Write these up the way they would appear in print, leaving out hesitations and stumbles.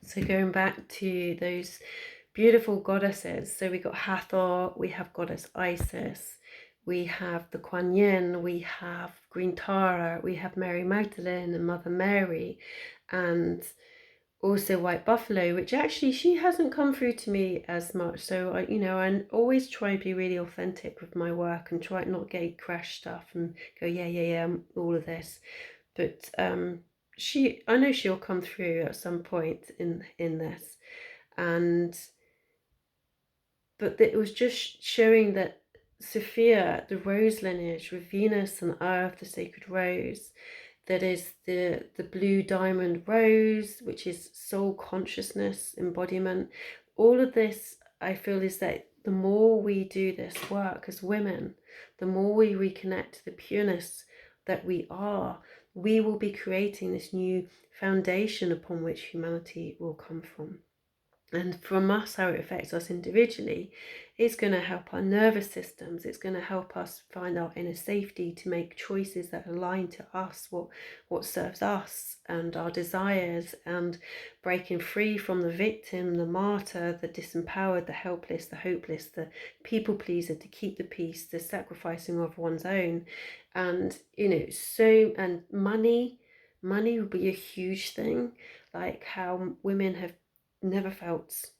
So going back to those beautiful goddesses, so we got Hathor, we have goddess Isis, we have the Kuan Yin, we have Green Tara, we have Mary Magdalene and Mother Mary, and also White Buffalo, which actually she hasn't come through to me as much. So I always try to be really authentic with my work and try not gate crash stuff and go yeah, all of this. But I know she'll come through at some point in this, and but it was just showing that Sophia, the rose lineage with Venus and Earth, the sacred rose, that is the blue diamond rose, which is soul consciousness embodiment. All of this, I feel, is that the more we do this work as women, the more we reconnect to the pureness that we are, we will be creating this new foundation upon which humanity will come from. And from us, how it affects us individually, it's going to help our nervous systems. It's going to help us find our inner safety to make choices that align to us, what serves us and our desires, and breaking free from the victim, the martyr, the disempowered, the helpless, the hopeless, the people pleaser, to keep the peace, the sacrificing of one's own. And and money will be a huge thing, like how women have never felt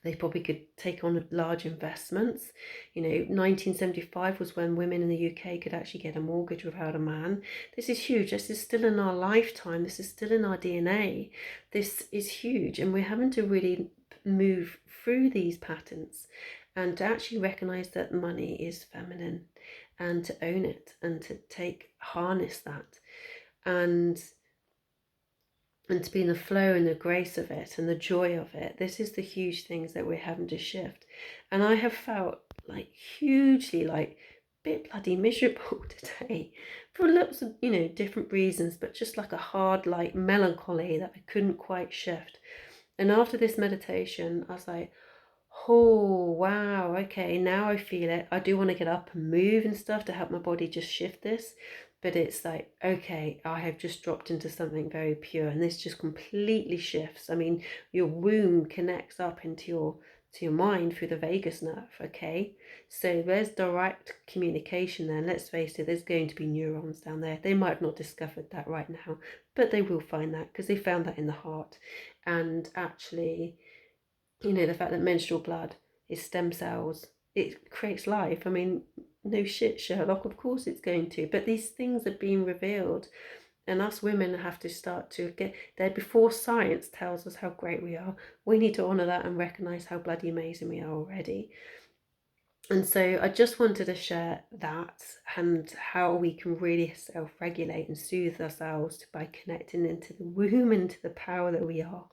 they probably could take on large investments. 1975 was when women in the UK could actually get a mortgage without a man. This is huge. This is still in our lifetime. This is still in our DNA. This is huge, and we're having to really move through these patterns and to actually recognize that money is feminine, and to own it and to harness that, and to be in the flow and the grace of it and the joy of it. This is the huge things that we're having to shift. And I have felt like hugely like a bit bloody miserable today for lots of different reasons, but just like a hard like melancholy that I couldn't quite shift. And after this meditation, I was like, oh wow, okay, now I feel it. I do want to get up and move and stuff to help my body just shift this, but it's like, okay, I have just dropped into something very pure, and this just completely shifts. I mean, your womb connects up into your mind through the vagus nerve. Okay, so there's direct communication there, and let's face it, there's going to be neurons down there. They might have not discovered that right now, but they will find that, because they found that in the heart. And actually, the fact that menstrual blood is stem cells, it creates life. I mean, no shit, Sherlock, of course it's going to. But these things are being revealed, and us women have to start to get there before science tells us how great we are. We need to honour that and recognise how bloody amazing we are already. And so I just wanted to share that, and how we can really self-regulate and soothe ourselves by connecting into the womb, into the power that we are.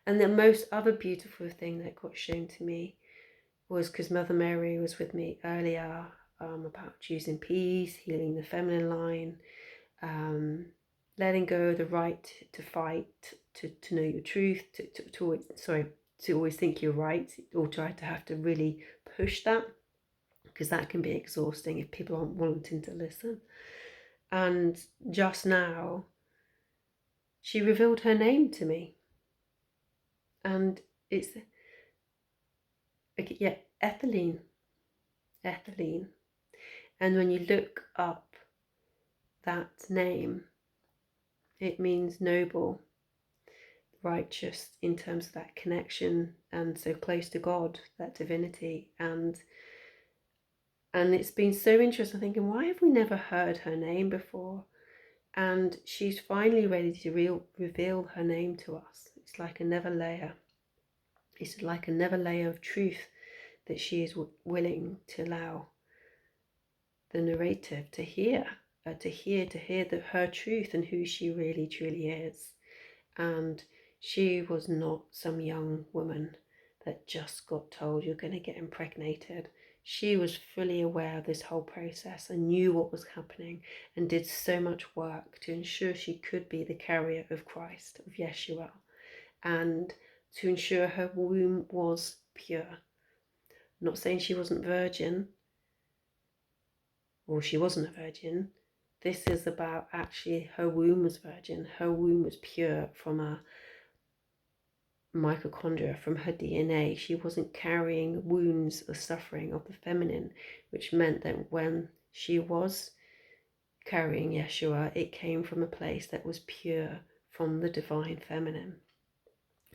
And the most other beautiful thing that got shown to me was, because Mother Mary was with me earlier, about choosing peace, healing the feminine line, letting go of the right to fight, to know your truth, to always think you're right, or try to have to really push that, because that can be exhausting if people aren't wanting to listen. And just now, she revealed her name to me. And it's, yeah, Ethylene. And when you look up that name, it means noble, righteous, in terms of that connection, and so close to God, that divinity. And it's been so interesting thinking, why have we never heard her name before? And she's finally ready to reveal her name to us. It's like another layer. It's like another layer of truth that she is willing to allow the narrative to hear, her truth and who she really truly is. And she was not some young woman that just got told you're going to get impregnated. She was fully aware of this whole process and knew what was happening, and did so much work to ensure she could be the carrier of Christ, of Yeshua, and to ensure her womb was pure. I'm not saying she wasn't virgin, or she wasn't a virgin. This is about actually her womb was virgin. Her womb was pure from a mitochondria from her DNA. She wasn't carrying wounds or suffering of the feminine, which meant that when she was carrying Yeshua, it came from a place that was pure from the divine feminine,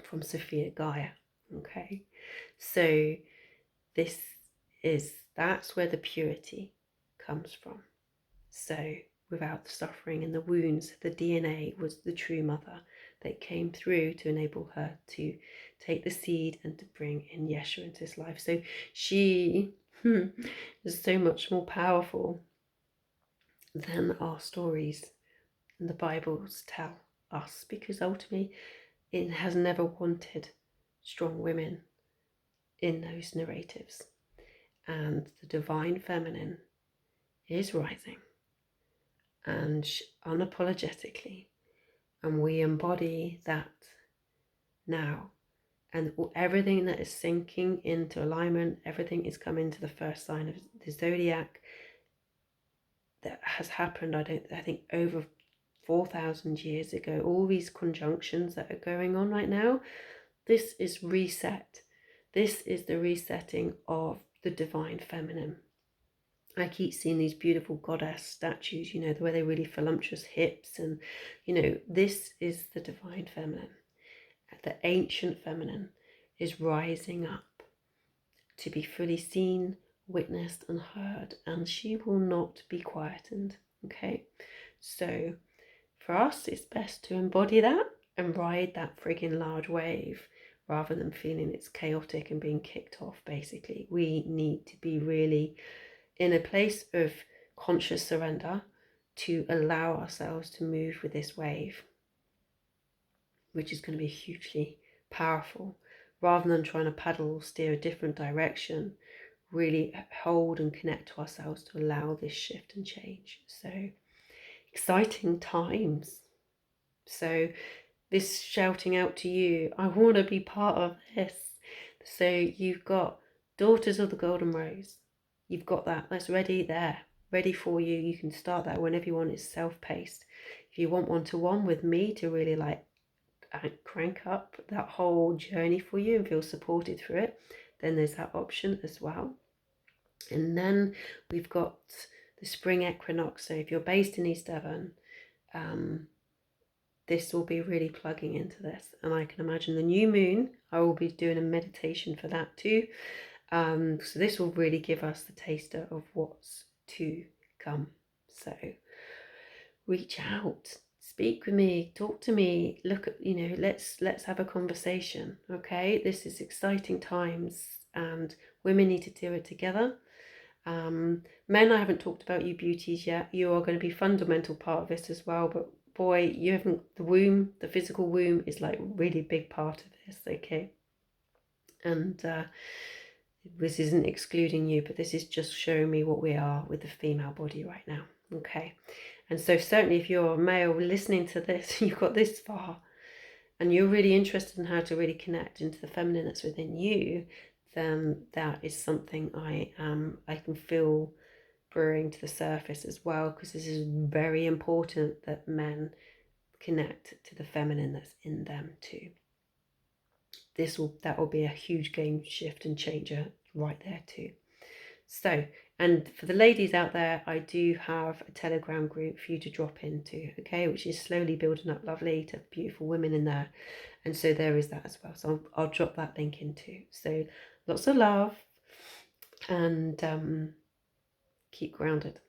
from Sophia, Gaia. Okay, so that's where the purity comes from. So without the suffering and the wounds, the DNA was the true mother that came through to enable her to take the seed and to bring in Yeshua into his life. So she is so much more powerful than our stories and the Bibles tell us, because ultimately it has never wanted strong women in those narratives. And the divine feminine is rising, and unapologetically, and we embody that now. And everything that is sinking into alignment, everything is coming to the first sign of the zodiac that has happened, I think over 4,000 years ago. All these conjunctions that are going on right now, this is reset. This is the resetting of the divine feminine. I keep seeing these beautiful goddess statues, you know, the way they really voluptuous hips, and, you know, this is the divine feminine. The ancient feminine is rising up to be fully seen, witnessed, and heard, and she will not be quietened. Okay, so for us, it's best to embody that and ride that friggin' large wave rather than feeling it's chaotic and being kicked off. Basically, we need to be really in a place of conscious surrender to allow ourselves to move with this wave, which is going to be hugely powerful. Rather than trying to paddle or steer a different direction, really hold and connect to ourselves to allow this shift and change. So exciting times. So this shouting out to you, I want to be part of this. So you've got Daughters of the Golden Rose. You've got that's ready there, ready for you. You can start that whenever you want. It's self-paced. If you want one-to-one with me to really like crank up that whole journey for you and feel supported through it, then there's that option as well. And then we've got the spring equinox. So if you're based in East Devon, this will be really plugging into this. And I can imagine the new moon, I will be doing a meditation for that too. So this will really give us the taster of what's to come. So reach out, speak with me, talk to me, look at, you know, let's have a conversation. Okay, this is exciting times, and women need to do it together. Men, I haven't talked about you beauties yet. You are going to be a fundamental part of this as well, but boy, you haven't, the womb, the physical womb is like really big part of this. Okay, and this isn't excluding you, but this is just showing me what we are with the female body right now. Okay, and so certainly if you're a male listening to this, you've got this far, and you're really interested in how to really connect into the feminine that's within you, then that is something I can feel brewing to the surface as well, because this is very important that men connect to the feminine that's in them too. That will be a huge game shift and changer right there too. So, and for the ladies out there, I do have a Telegram group for you to drop into, okay, which is slowly building up lovely to beautiful women in there. And so there is that as well. So I'll drop that link into. So lots of love, and keep grounded.